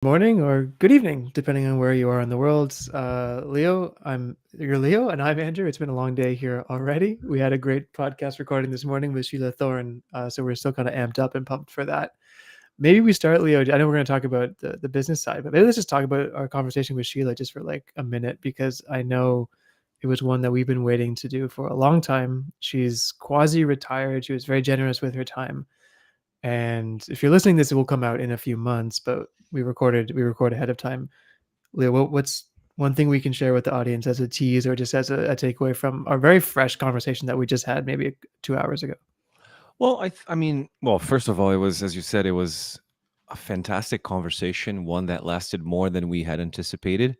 morning or good evening, depending on where you are in the world. You're Leo, and I'm Andrew. It's been a long day here already. We had a great podcast recording this morning with Sheila Thorne, so we're still kind of amped up and pumped for that. Maybe we start, Leo. I know we're going to talk about the business side, but maybe let's just talk about our conversation with Sheila just for like a minute, because I know it was one that we've been waiting to do for a long time. She's quasi-retired. She was very generous with her time. And if you're listening, this will come out in a few months, but we record ahead of time. Leo, what's one thing we can share with the audience as a tease or just as a takeaway from our very fresh conversation that we just had maybe 2 hours ago? Well, first of all, it was, as you said, it was a fantastic conversation, one that lasted more than we had anticipated.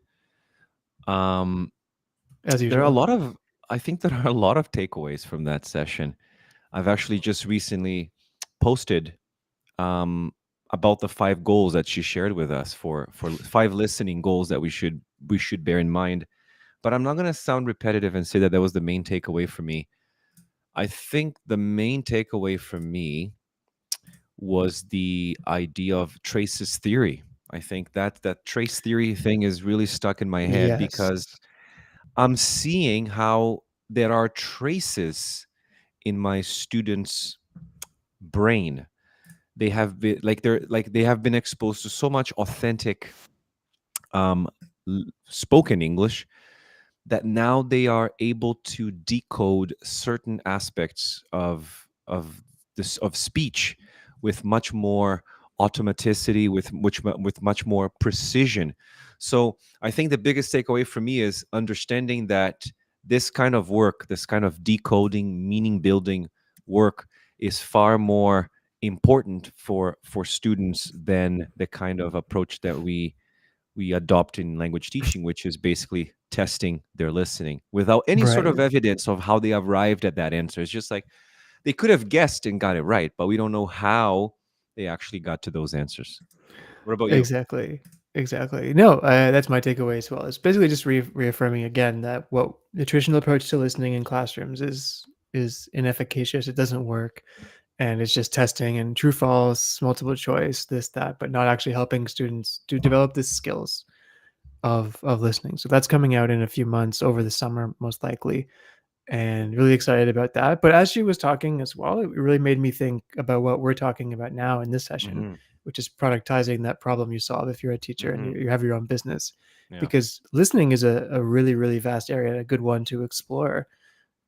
Um, As there are a usual. lot of, I think there are a lot of takeaways from that session. I've actually just recently posted um, about the five goals that she shared with us for five listening goals that we should bear in mind. But I'm not going to sound repetitive and say that that was the main takeaway for me. I think the main takeaway for me was the idea of traces theory. I think that trace theory thing is really stuck in my head Yes. because I'm seeing how there are traces in my students' brain. They have been exposed to so much authentic um, spoken English that now they are able to decode certain aspects of speech with much more automaticity, with much more precision. So I think the biggest takeaway for me is understanding that this kind of work, this kind of decoding, meaning building work, is far more important for students than the kind of approach that we adopt in language teaching, which is basically testing their listening without any sort Right. of evidence of how they arrived at that answer. It's just like they could have guessed and got it right, but we don't know how they actually got to those answers. What about you? Exactly. Exactly. No, that's my takeaway as well. It's basically just reaffirming again that what the traditional approach to listening in classrooms is inefficacious. It doesn't work, and it's just testing and true false, multiple choice, this that, but not actually helping students to develop the skills of listening. So that's coming out in a few months over the summer, most likely, and really excited about that. But as she was talking as well, it really made me think about what we're talking about now in this session, Hmm. which is productizing that problem you solve if you're a teacher and Hmm. you have your own business. Yeah. Because listening is a really, really vast area, a good one to explore,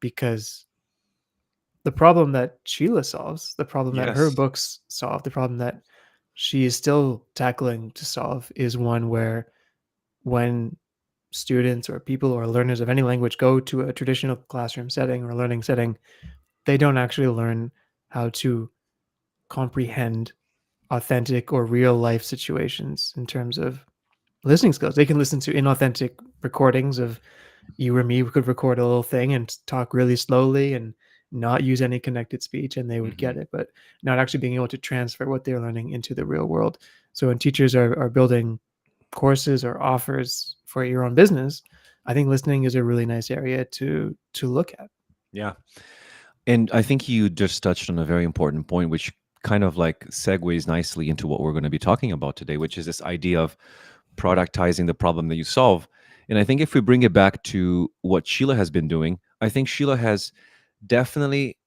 because the problem that Sheila solves, the problem that her Yes. books solve, the problem that she is still tackling to solve is one where when students or people or learners of any language go to a traditional classroom setting or learning setting, they don't actually learn how to comprehend authentic or real life situations in terms of listening skills. They can listen to inauthentic recordings of you or me. We could record a little thing and talk really slowly and not use any connected speech, and they would Hmm. get it, but not actually being able to transfer what they're learning into the real world. So when teachers are building courses or offers for your own business, I think listening is a really nice area to look at. Yeah. And I think you just touched on a very important point, which kind of like segues nicely into what we're going to be talking about today, which is this idea of productizing the problem that you solve. And I think if we bring it back to what Sheila has been doing, I think Sheila has definitely,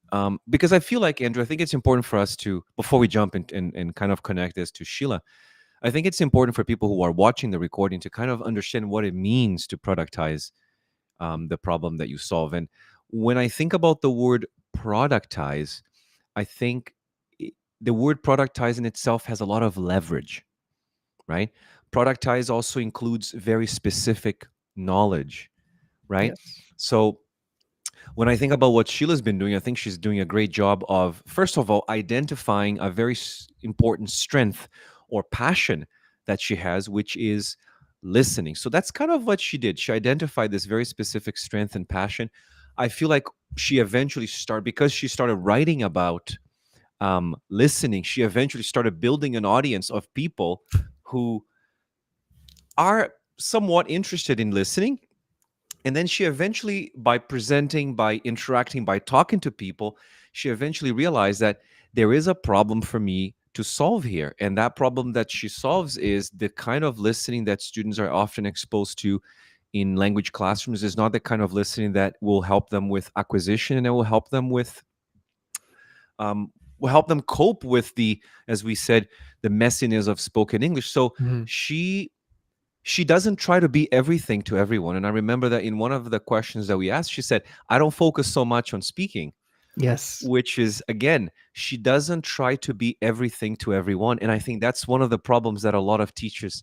because I feel like, Andrew, I think it's important for us to, before we jump and kind of connect this to Sheila, I think it's important for people who are watching the recording to kind of understand what it means to productize the problem that you solve. And when I think about the word productize, I think the word productize in itself has a lot of leverage, right? Productize also includes very specific knowledge, right? Yes. So when I think about what Sheila's been doing, I think she's doing a great job of, first of all, identifying a very important strength or passion that she has, which is listening. So that's kind of what she did. She identified this very specific strength and passion. I feel like she eventually started, because she started writing about listening, she eventually started building an audience of people who are somewhat interested in listening. And then she eventually, by presenting, by interacting, by talking to people, she eventually realized that there is a problem for me to solve here. And that problem that she solves is the kind of listening that students are often exposed to in language classrooms is not the kind of listening that will help them with acquisition, and it um, will help them cope with the, as we said, the messiness of spoken English. So Mhm. she she doesn't try to be everything to everyone. And I remember that in one of the questions that we asked, she said, I don't focus so much on speaking, Yes. which is, again, she doesn't try to be everything to everyone. And I think that's one of the problems that a lot of teachers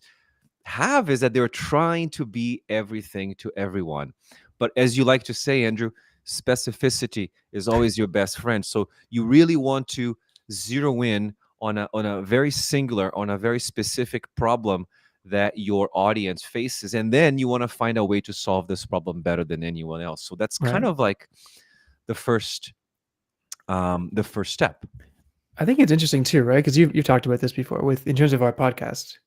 have, is that they're trying to be everything to everyone. But as you like to say, Andrew, specificity is always your best friend. So you really want to zero in on a very singular, on a very specific problem that your audience faces, and then you want to find a way to solve this problem better than anyone else. So that's kind Right. of like the first the first step. I think it's interesting too, right? Because you've talked about this before with in terms of our podcast.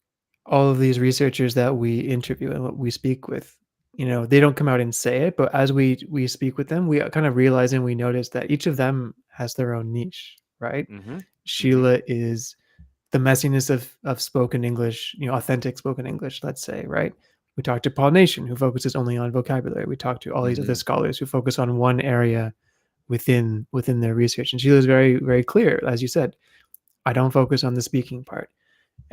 All of these researchers that we interview and what we speak with, they don't come out and say it, but as we speak with them, we kind of realize and we notice that each of them has their own niche, right? Mm-hmm. Mm-hmm. Sheila is the messiness of spoken English, authentic spoken English, let's say, right? We talked to Paul Nation, who focuses only on vocabulary. We talked to all these other Mm-hmm. scholars who focus on one area within their research. And Sheila's very, very clear, as you said, I don't focus on the speaking part.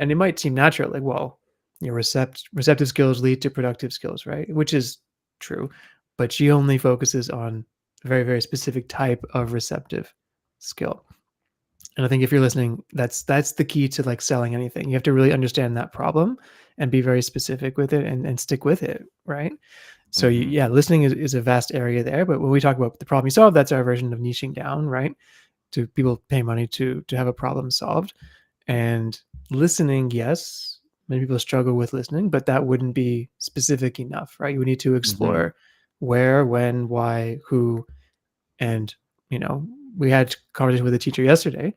And it might seem natural, like, well, your receptive skills lead to productive skills, right? Which is true. But she only focuses on a very, very specific type of receptive skill. And I think if you're listening, that's the key to like selling anything. You have to really understand that problem and be very specific with it and stick with it, right? So Mm-hmm. yeah, listening is a vast area there. But when we talk about the problem you solve, that's our version of niching down, right? To people pay money to have a problem solved. And listening, yes, many people struggle with listening, but that wouldn't be specific enough, right? You would need to Mm-hmm. explore where, when, why, who, and you know, we had a conversation with a teacher yesterday,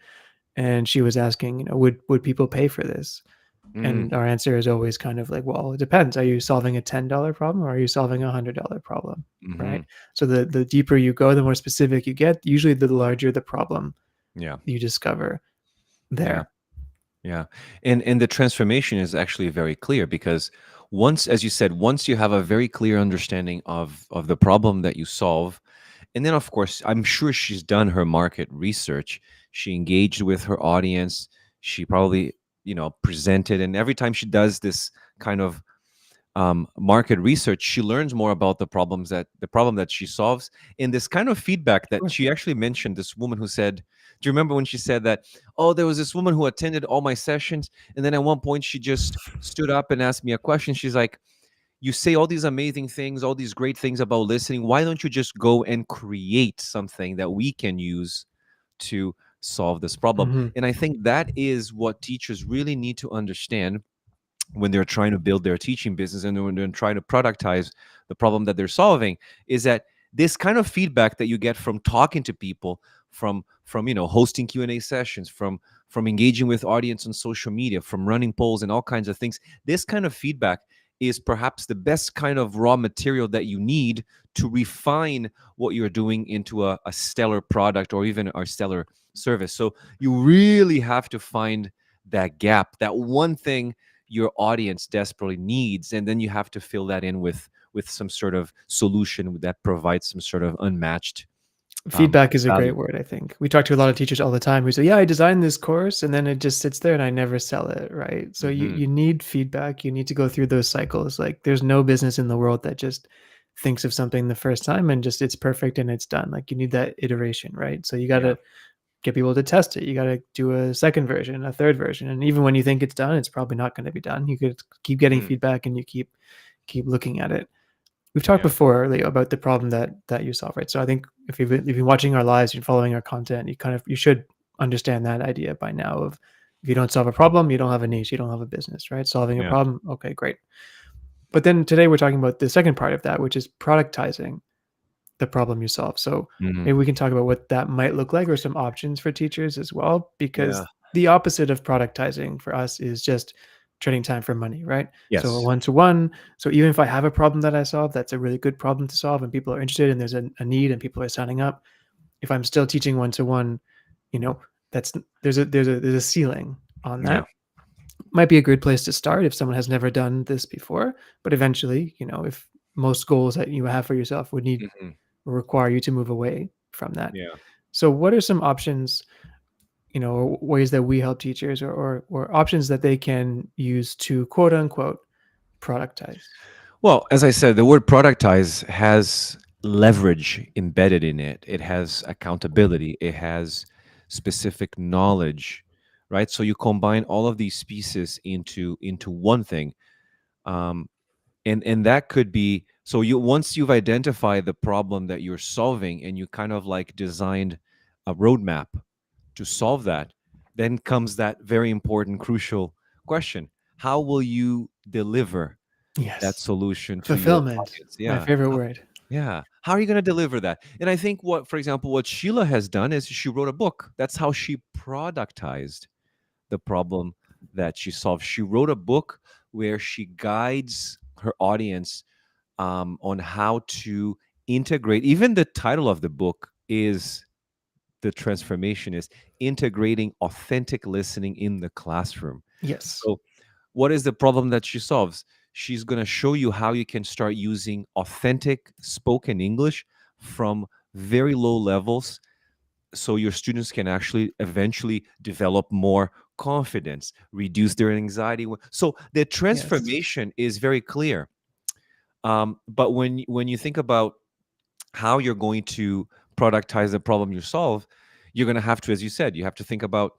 and she was asking, would people pay for this? Mm-hmm. And our answer is always kind of like, well, it depends. Are you solving a $10 problem or are you solving a $100 problem? Mm-hmm. Right. So the deeper you go, the more specific you get, usually the larger the problem Yeah. you discover Yeah. there. Yeah. And the transformation is actually very clear, because once, as you said, once you have a very clear understanding of the problem that you solve, and then of course, I'm sure she's done her market research. She engaged with her audience. She probably, presented, and every time she does this kind of market research, she learns more about the problem that she solves. In this kind of feedback that Sure. she actually mentioned, this woman who said, do you remember when she said that, oh, there was this woman who attended all my sessions, and then at one point she just stood up and asked me a question. She's like, you say all these amazing things, all these great things about listening, why don't you just go and create something that we can use to solve this problem? Hmm. And I think that is what teachers really need to understand when they're trying to build their teaching business, and when they're trying to productize the problem that they're solving, is that this kind of feedback that you get from talking to people, from hosting Q&A sessions, from engaging with audience on social media, from running polls and all kinds of things, this kind of feedback is perhaps the best kind of raw material that you need to refine what you're doing into a stellar product, or even a stellar service. So you really have to find that gap, that one thing your audience desperately needs, and then you have to fill that in with some sort of solution that provides some sort of unmatched Feedback is a great value. word, I think. We talk to a lot of teachers all the time who say, yeah, I designed this course and then it just sits there and I never sell it, right? So you, Hmm. you need feedback. You need to go through those cycles. Like there's no business in the world that just thinks of something the first time and just it's perfect and it's done. Like you need that iteration, right? So you got Yeah. to get people to test it. You got to do a second version, a third version. And even when you think it's done, it's probably not going to be done. You could keep getting Mm. feedback and you keep looking at it. We've talked Yeah. before, Leo, about the problem that you solve, right? So I think if you've been watching our lives, you're following our content, you should understand that idea by now of if you don't solve a problem, you don't have a niche, you don't have a business, right? Solving a Yeah. problem, okay, great. But then today we're talking about the second part of that, which is productizing the problem you solve. So Hmm. maybe we can talk about what that might look like or some options for teachers as well, Yeah. because the opposite of productizing for us is just trading time for money, right? So a Yes. one-to-one. So even if I have a problem that I solve, that's a really good problem to solve and people are interested and there's a need and people are signing up. If I'm still teaching one-to-one, you know, that's there's a ceiling on Yeah. that. Might be a good place to start if someone has never done this before, but eventually, if most goals that you have for yourself would need Hmm. or require you to move away from that. Yeah. So what are some options, or ways that we help teachers, or options that they can use to quote unquote productize? Well, as I said, the word productize has leverage embedded in it. It has accountability. It has specific knowledge, right? So you combine all of these pieces into one thing, um, and that could be so. You once you've identified the problem that you're solving, and you kind of like designed a roadmap to solve that, then comes that very important, crucial question: how will you deliver that Yes. solution to your Fulfillment, audience? my Yeah. favorite word. Yeah. How are you going to deliver that? And I think what, for example, what Sheila has done is she wrote a book. That's how she productized the problem that she solved. She wrote a book where she guides her audience on how to integrate. Even the title of the book is the transformation is integrating authentic listening in the classroom. Yes. So what is the problem that she solves? She's going to show you how you can start using authentic spoken English from very low levels so your students can actually eventually develop more confidence, reduce their anxiety. So the Yes. transformation is very clear. But when you think about how you're going to productize the problem you solve, you're going to have to, as you said, you have to think about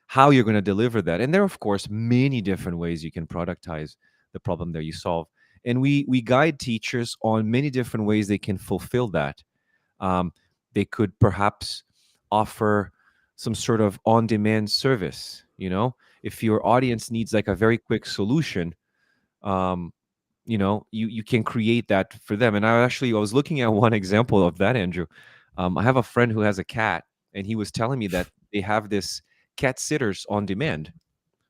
how you're going to deliver that. And there are, of course, many different ways you can productize the problem that you solve. And we guide teachers on many different ways they can fulfill that. Um, they could perhaps offer some sort of on-demand service. If your audience needs like a very quick solution, um, you can create that for them. And I was looking at one example of that, Andrew. I have a friend who has a cat, and he was telling me that they have this cat sitters on demand.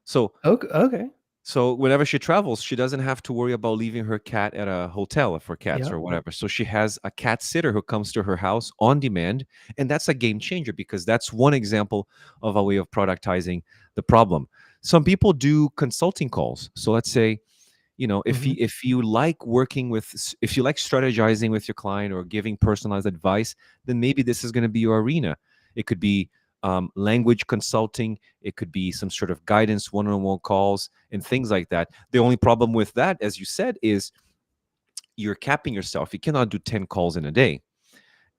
So Okay. Okay. so whenever she travels, she doesn't have to worry about leaving her cat at a hotel for cats Yep. or whatever. So she has a cat sitter who comes to her house on demand, and that's a game changer because that's one example of a way of productizing the problem. Some people do consulting calls. So let's say, Hmm. if you like if you like strategizing with your client or giving personalized advice, then maybe this is going to be your arena. It could be language consulting, it could be some sort of guidance, one-on-one calls and things like that. The only problem with that, as you said, is you're capping yourself. You cannot do 10 calls in a day.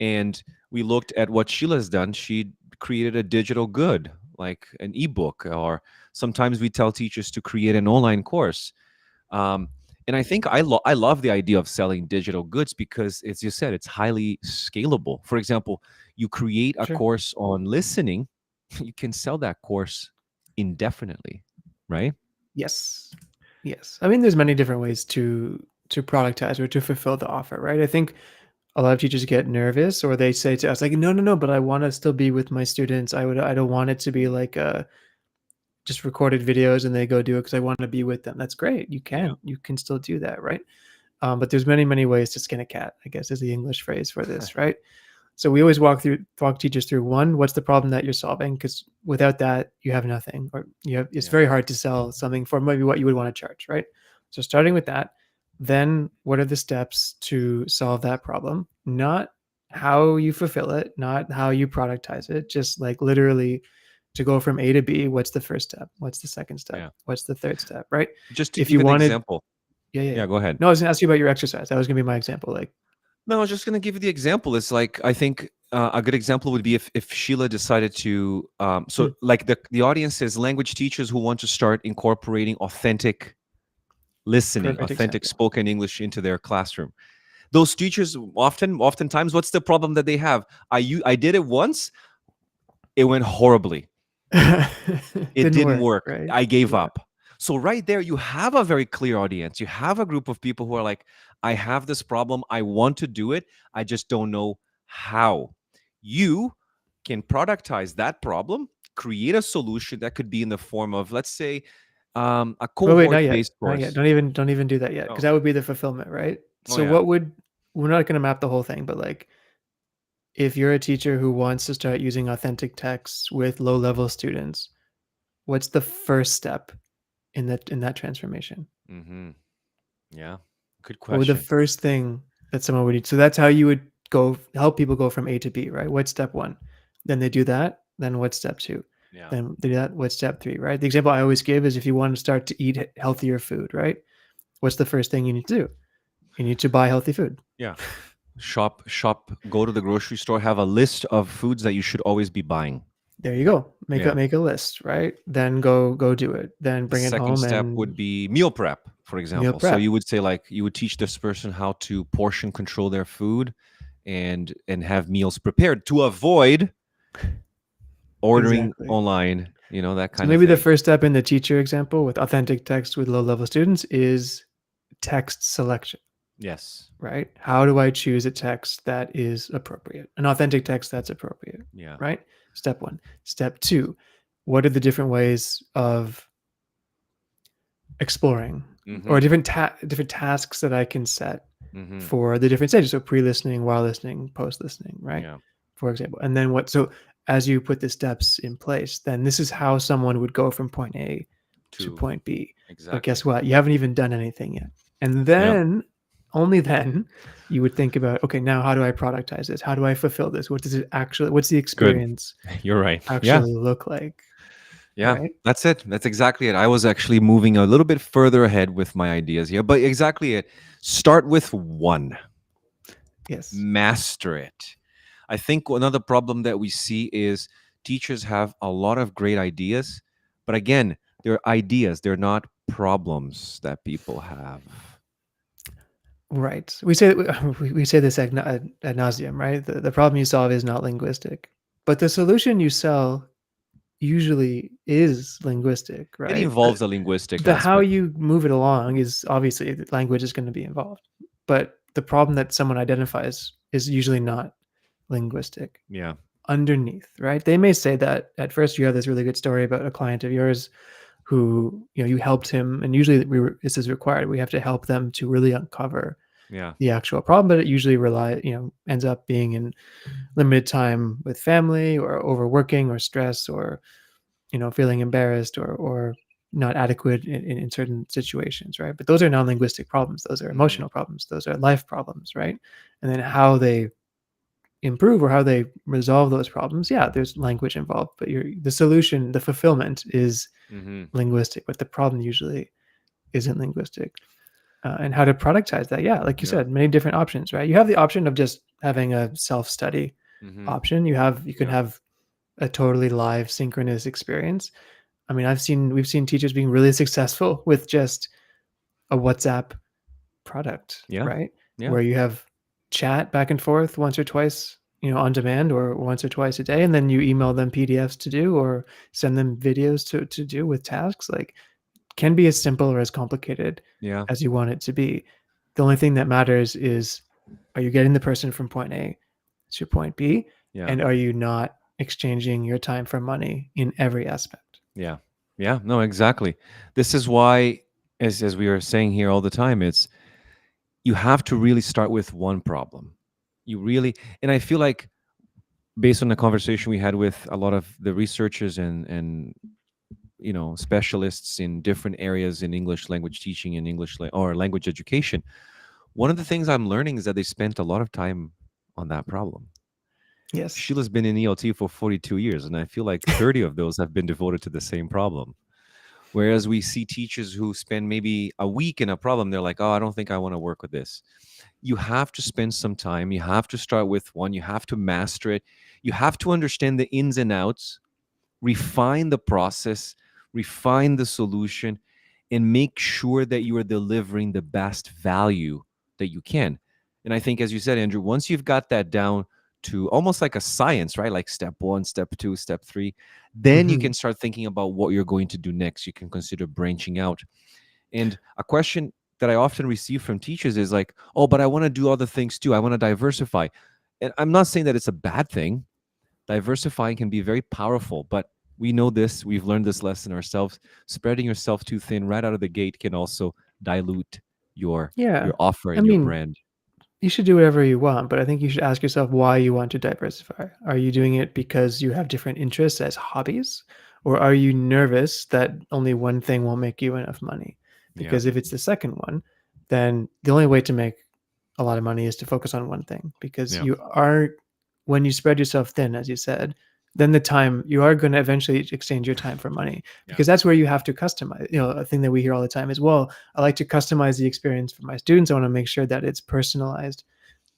And we looked at what Sheila's done. She created a digital good, like an ebook, or sometimes we tell teachers to create an online course. um, and I think I love the idea of selling digital goods because, as you said, it's highly scalable. For example, you create a Sure. course on listening, you can sell that course indefinitely, right? Yes. Yes. I mean, there's many different ways to productize or to fulfill the offer, right? I think a lot of teachers get nervous or they say to us like, no, no, no, but I want to still be with my students. I don't want it to be like just recorded videos and they go do it because I want to be with them. That's great. Yeah. You can still do that, right? But there's many, many ways to skin a cat, I guess is the English phrase for this, right? So we always walk teachers through one, what's the problem that you're solving? Because without that, you have nothing, or it's Yeah. very hard to sell something for maybe what you would want to charge, right? So starting with that, then what are the steps to solve that problem? Not how you fulfill it, not how you productize it, just like literally to go from A to B, what's the first step? What's the second step? Yeah. What's the third step, right? Just to If give you an wanted, example. yeah, yeah, Yeah, yeah. go ahead. No, I was gonna ask you about your exercise. That was gonna be my example. Like, No, I was just going to give you the example. It's like, I think a good example would be if Sheila decided to, so hmm, like the audience is language teachers who want to start incorporating authentic listening, perfect authentic example. spoken English into their classroom. Those teachers oftentimes, what's the problem that they have? I did it once, it went horribly. It Didn't didn't work, work. right? I gave Yeah. up. So right there, you have a very clear audience. You have a group of people who are like, I have this problem. I want to do it. I just don't know how. You can productize that problem, create a solution that could be in the form of, let's say, a But wait, not yet, cohort-based not yet. course. Don't even do that yet, because Oh, that would be the fulfillment, right? oh So yeah. what would we're not gonna map the whole thing, but like if you're a teacher who wants to start using authentic texts with low level students, what's the first step in that transformation? Mm-hmm. Yeah. Good What would the question. first thing that someone would need? So that's how you would go help people go from A to B, right? What's step one? Then they do that. Then what's step two? Yeah. Then they do that. What's step three, right? The example I always give is if you want to start to eat healthier food, right? What's the first thing you need to do? You need to buy healthy food. Yeah. Shop, go to the grocery store, have a list of foods that you should always be buying. There you go. Make a Yeah. make a list, right? Then go do it. Then The bring it second home step and would be meal prep, for meal example. So prep. you would say, like, you would teach this person how to portion control their food and have meals prepared to avoid ordering Exactly. online, that So kind of maybe the thing. first step in the teacher example with authentic text with low level students is text selection, Yes. right? How do I choose a text that is appropriate? An authentic text that's appropriate, Yeah. right? Step one. Step two, what are the different ways of exploring or Mm-hmm. different tasks that I can set Mm-hmm. for the different stages? So pre-listening, while listening, post-listening, right? Yeah. For example. And then so as you put the steps in place, then this is how someone would go from point A to To point B. But exactly. guess what? You haven't even done anything yet. And Yeah. then only then you would think about, okay, now how do I productize this? How do I fulfill this? What's the Good. experience You're right. Yeah. actually look like? Yeah. Right? That's it. That's exactly it. I was actually moving a little bit further ahead with my ideas here, but exactly it. Start with one. Yes. Master it. I think another problem that we see is teachers have a lot of great ideas, but again, they're ideas, they're not problems that people have. Right. We say this ad nauseum, right? The problem you solve is not linguistic, but the solution you sell usually is linguistic, It right? involves a linguistic The how aspect. you move it along is obviously the language is going to be involved, but the problem that someone identifies is usually not linguistic Yeah. underneath, right? They may say that at first you have this really good story about a client of yours who you helped him, and usually this is required. We have to help them to really uncover Yeah. the actual problem, but it usually ends up being in limited time with family or overworking or stress or feeling embarrassed or not adequate in certain situations, right? But those are non-linguistic problems. Those are Hmm. emotional problems. Those are life problems, right? And then how they improve or how they resolve those problems, yeah, there's language involved, but the solution, the fulfillment is Hmm. linguistic, but the problem usually isn't linguistic. And how to productize that, yeah, like you Yeah. said, many different options, right? You have the option of just having a self-study Hmm. option. You can Yeah. have a totally live synchronous experience. I mean, we've seen teachers being really successful with just a WhatsApp product, Yeah. right? Yeah. Where you have chat back and forth once or twice, on demand or once or twice a day, and then you email them PDFs to do or send them videos to do with tasks. Like, can be as simple or as complicated Yeah. as you want it to be. The only thing that matters is, are you getting the person from point A to point B, Yeah. and are you not exchanging your time for money in every aspect? Yeah. Yeah. No, exactly. This is why, as we are saying here all the time, it's you have to really start with one problem. You really, and I feel like based on the conversation we had with a lot of the researchers and specialists in different areas in English language teaching and or language education, one of the things I'm learning is that they spent a lot of time on that problem. Yes. Sheila's been in ELT for 42 years, and I feel like 30 of those have been devoted to the same problem. Whereas we see teachers who spend maybe a week in a problem, they're like, oh, I don't think I want to work with this. You have to spend some time. You have to start with one. You have to master it. You have to understand the ins and outs, refine the process, refine the solution, and make sure that you are delivering the best value that you can. And I think, as you said, Andrew, once you've got that down to almost like a science, right? Like step one, step two, step three, then you Hmm. can start thinking about what you're going to do next. You can consider branching out. And a question that I often receive from teachers is like, oh, but I want to do other things too. I want to diversify. And I'm not saying that it's a bad thing. Diversifying can be very powerful, but we know this, we've learned this lesson ourselves. Spreading yourself too thin right out of the gate can also dilute your Yeah. your offer I and your mean, brand. you should do whatever you want, but I think you should ask yourself why you want to diversify. Are you doing it because you have different interests as hobbies? Or are you nervous that only one thing won't make you enough money? Yeah. Because if it's the second one, then the only way to make a lot of money is to focus on one thing, because Yeah. you are, when you spread yourself thin, as you said, then the time, you are going to eventually exchange your time for money, Yeah. because that's where you have to customize. A thing that we hear all the time is, well, I like to customize the experience for my students. I want to make sure that it's personalized.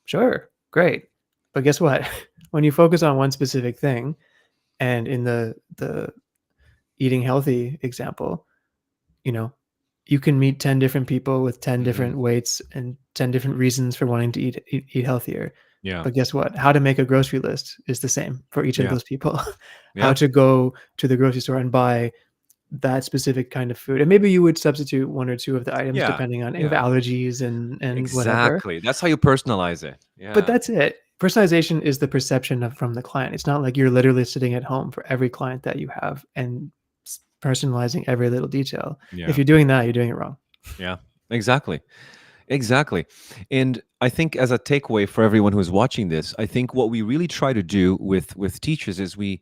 Sure, great. But guess what? When you focus on one specific thing, and in the eating healthy example, you know, you can meet 10 different people with 10 Hmm. different weights and 10 different reasons for wanting to eat healthier. Yeah. But guess what? How to make a grocery list is the same for each of Yeah. those people. How Yeah. to go to the grocery store and buy that specific kind of food. And maybe you would substitute one or two of the items Yeah. depending on, Yeah. allergies and whatever. Exactly. That's how you personalize it. But Yeah. that's it. Personalization is the perception of from the client. It's not like you're literally sitting at home for every client that you have and personalizing every little detail. If Yeah. you're doing that, you're doing it wrong. Yeah. Exactly. Exactly. And I think as a takeaway for everyone who's watching this, I think what we really try to do with teachers is we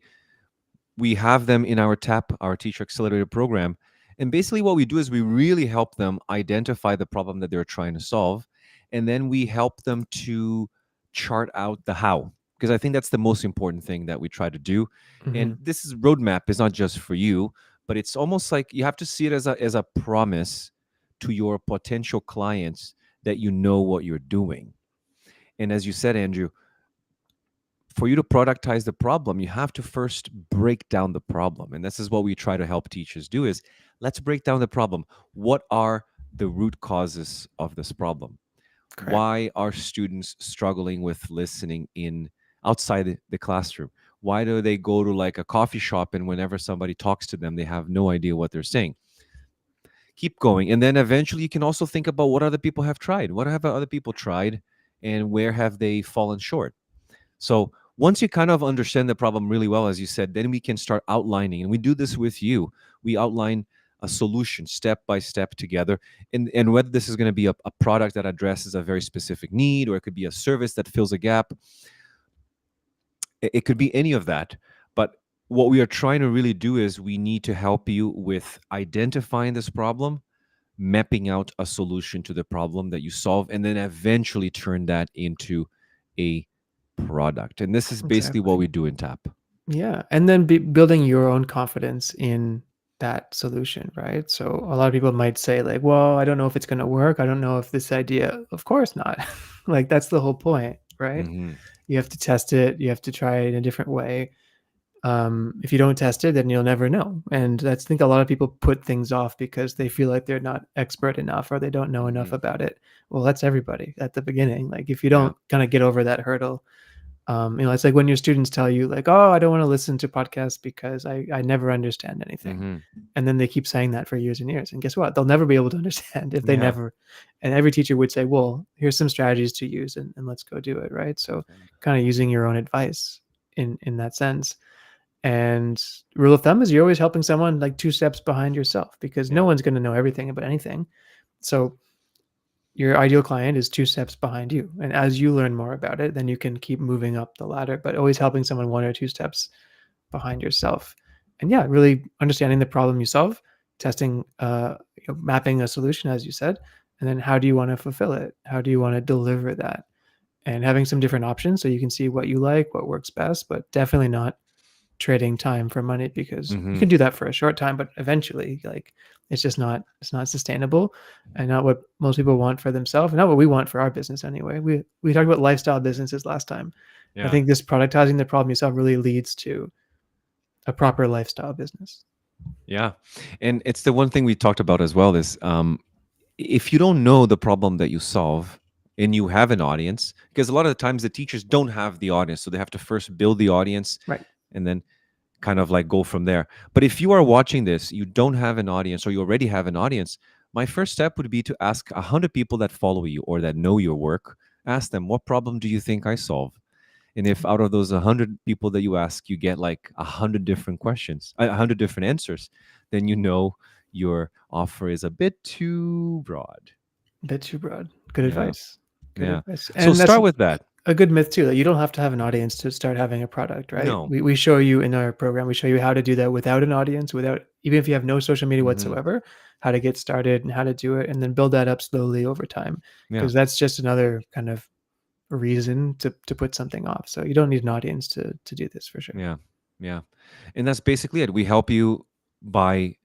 have them in our TAP, our Teacher Accelerator program. And basically, what we do is we really help them identify the problem that they're trying to solve. And then we help them to chart out the how. Because I think that's the most important thing that we try to do. Hmm. And this is roadmap is not just for you, but it's almost like you have to see it as a promise to your potential clients that you know what you're doing. And as you said, Andrew, for you to productize the problem, you have to first break down the problem. And this is what we try to help teachers do is let's break down the problem. What are the root causes of this problem? Correct. Why are students struggling with listening in outside the classroom? Why do they go to like a coffee shop and whenever somebody talks to them, they have no idea what they're saying? Keep going. And then eventually you can also think about what other people have tried. What have other people tried and where have they fallen short? So once you kind of understand the problem really well, as you said, then we can start outlining. And we do this with you. We outline a solution step by step together. And whether this is going to be a product that addresses a very specific need, or it could be a service that fills a gap, it could be any of that. But what we are trying to really do is we need to help you with identifying this problem, mapping out a solution to the problem that you solve, and then eventually turn that into a product. And this is basically what Exactly. we do in TAP. Yeah. And then building your own confidence in that solution, right? So a lot of people might say, like, well, I don't know if it's going to work. I don't know if this idea, of course not. Like, that's the whole point, right? Hmm. You have to test it, you have to try it in a different way. If you don't test it, then you'll never know. And that's, I think a lot of people put things off because they feel like they're not expert enough or they don't know enough Hmm. about it. Well, that's everybody at the beginning. Like, if you Yeah. don't kind of get over that hurdle, it's like when your students tell you, like, oh, I don't want to listen to podcasts because I never understand anything. Hmm. And then they keep saying that for years and years. And guess what? They'll never be able to understand if they Yeah. never. And every teacher would say, well, here's some strategies to use, and let's go do it. Right. So kind of using your own advice in that sense. And rule of thumb is you're always helping someone like two steps behind yourself, because no Yeah. one's going to know everything about anything. So your ideal client is two steps behind you. And as you learn more about it, then you can keep moving up the ladder, but always helping someone one or two steps behind yourself. And yeah, really understanding the problem you solve, testing, mapping a solution, as you said, and then how do you want to fulfill it? How do you want to deliver that? And having some different options so you can see what you like, what works best, but definitely not trading time for money, because you Hmm. can do that for a short time, but eventually, like, it's not sustainable, and not what most people want for themselves, and not what we want for our business anyway. We talked about lifestyle businesses last time. I Yeah. think this productizing the problem yourself really leads to a proper lifestyle business. Yeah. And it's the one thing we talked about as well is if you don't know the problem that you solve and you have an audience, because a lot of the times the teachers don't have the audience. So they have to first build the audience Right. and then kind of like go from there. But if you are watching this, you don't have an audience or you already have an audience, my first step would be to ask 100 people that follow you or that know your work, ask them, what problem do you think I solve? And if out of those 100 people that you ask, you get like 100 different questions, 100 different answers, then you know your offer is a bit too broad. A bit too broad. Good Yeah. advice. Good Yeah. advice. So And that's start with that. a good myth too that you don't have to have an audience to start having a product, right? No. We show you in our program, we show you how to do that without an audience, without even if you have no social media Hmm. whatsoever, how to get started and how to do it, and then build that up slowly over time. Yeah. Because that's just another kind of reason to put something off. So you don't need an audience to do this for sure. Yeah. Yeah. And that's basically it. We help you by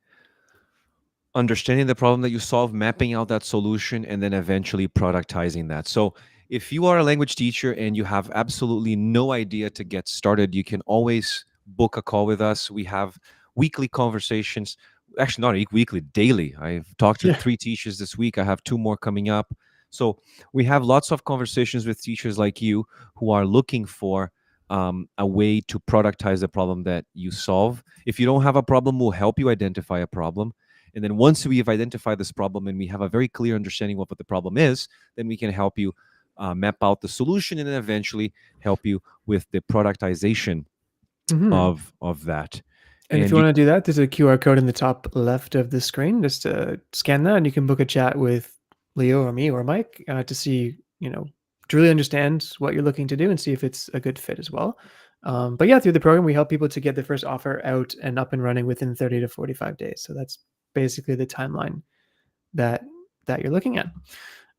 understanding the problem that you solve, mapping out that solution, and then eventually productizing that. So, if you are a language teacher and you have absolutely no idea to get started, you can always book a call with us. We have weekly conversations. Actually, not weekly, daily. I've talked to Yeah. 3 teachers this week. I have 2 more coming up. So, we have lots of conversations with teachers like you who are looking for a way to productize the problem that you solve. If you don't have a problem, we'll help you identify a problem, and then once we've identified this problem and we have a very clear understanding of what the problem is, then we can help you map out the solution and then eventually help you with the productization Hmm. of that. And if And you you, want to do that, there's a QR code in the top left of the screen. Just scan that, and you can book a chat with Leo or me or Mike to see, to really understand what you're looking to do and see if it's a good fit as well. But yeah, through the program, we help people to get their first offer out and up and running within 30 to 45 days. So that's basically the timeline that that you're looking at.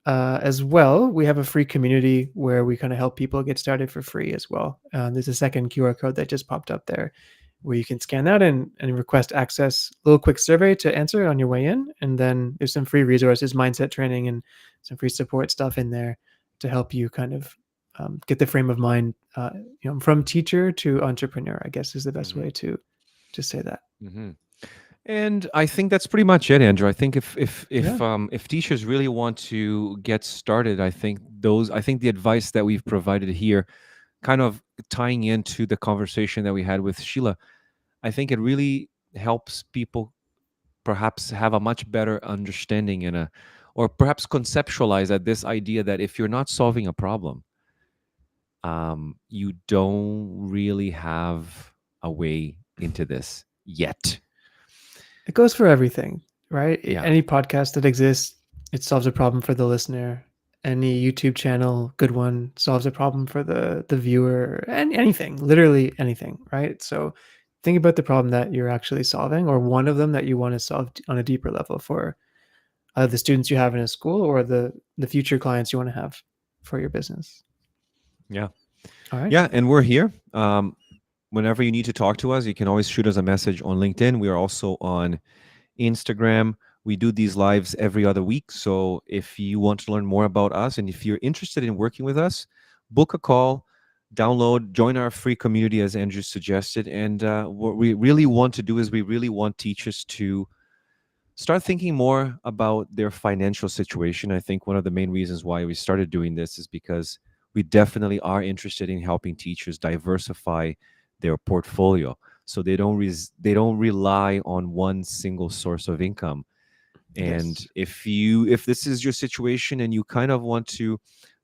As well, we have a free community where we kind of help people get started for free as well. There's a second QR code that just popped up there where you can scan that and request access, a little quick survey to answer on your way in. And then there's some free resources, mindset training, and some free support stuff in there to help you kind of get the frame of mind, from teacher to entrepreneur, I guess is the best Mhm, way to say that. mhm. And I think that's pretty much it, Andrew. I think Yeah. if teachers really want to get started, I think the advice that we've provided here, kind of tying into the conversation that we had with Sheila, I think it really helps people perhaps have a much better understanding or perhaps conceptualize that this idea that if you're not solving a problem, you don't really have a way into this yet. It goes for everything, right? Yeah. Any podcast that exists, it solves a problem for the listener. Any YouTube channel, good one, solves a problem for the viewer, and anything, literally anything, right? So think about the problem that you're actually solving, or one of them that you want to solve on a deeper level for the students you have in a school, or the future clients you want to have for your business. Yeah. All right. Yeah. And we're here. Whenever you need to talk to us, you can always shoot us a message on LinkedIn. We are also on Instagram. We do these lives every other week. So if you want to learn more about us and if you're interested in working with us, book a call, download, join our free community as Andrew suggested. And what we really want to do is we really want teachers to start thinking more about their financial situation. I think one of the main reasons why we started doing this is because we definitely are interested in helping teachers diversify their portfolio so they don't rely on one single source of income. And Yes. if this is your situation and you kind of want to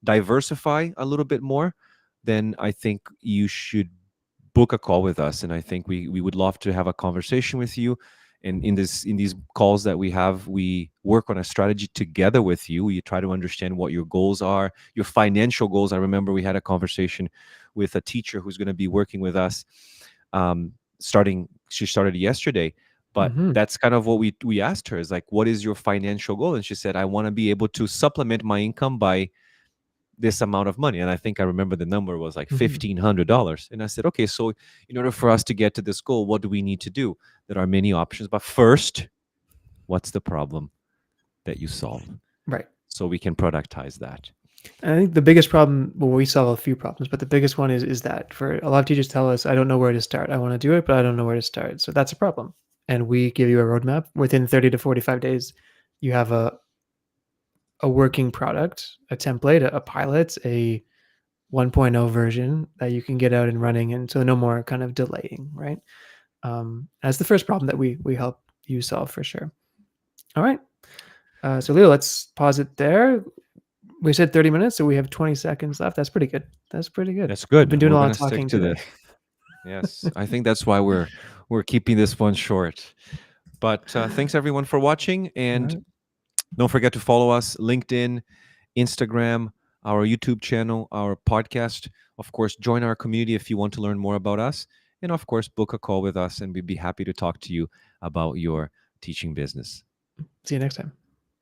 diversify a little bit more, then I think you should book a call with us, and I think we would love to have a conversation with you. And in these calls that we have, we work on a strategy together with you. We try to understand what your goals are, your financial goals. I remember we had a conversation with a teacher who's going to be working with us, starting she started yesterday. But Hmm. that's kind of what we asked her, is like, what is your financial goal? And she said, I want to be able to supplement my income by this amount of money. And I think I remember the number was like Hmm. $1,500. And I said, okay, so in order for us to get to this goal, what do we need to do? There are many options. But first, what's the problem that you solve? Right. So we can productize that. I think the biggest problem, well, we solve a few problems, but the biggest one is that for a lot of teachers tell us, I don't know where to start. I want to do it, but I don't know where to start. So that's a problem. And we give you a roadmap within 30 to 45 days. You have a working product, a template, a pilot, a 1.0 version that you can get out and running. And so no more kind of delaying, right? That's the first problem that we help you solve for sure. All right. So Leo, let's pause it there. We said 30 minutes, so we have 20 seconds left. That's pretty good. That's pretty good. That's We've been good. doing a We're lot going of to stick talking to today. this. Yes. I think that's why we're keeping this one short. But thanks everyone for watching, All and right. don't forget to follow us LinkedIn, Instagram. our YouTube channel, our podcast. Of course, join our community if you want to learn more about us. And of course, book a call with us, and we'd be happy to talk to you about your teaching business. See you next time.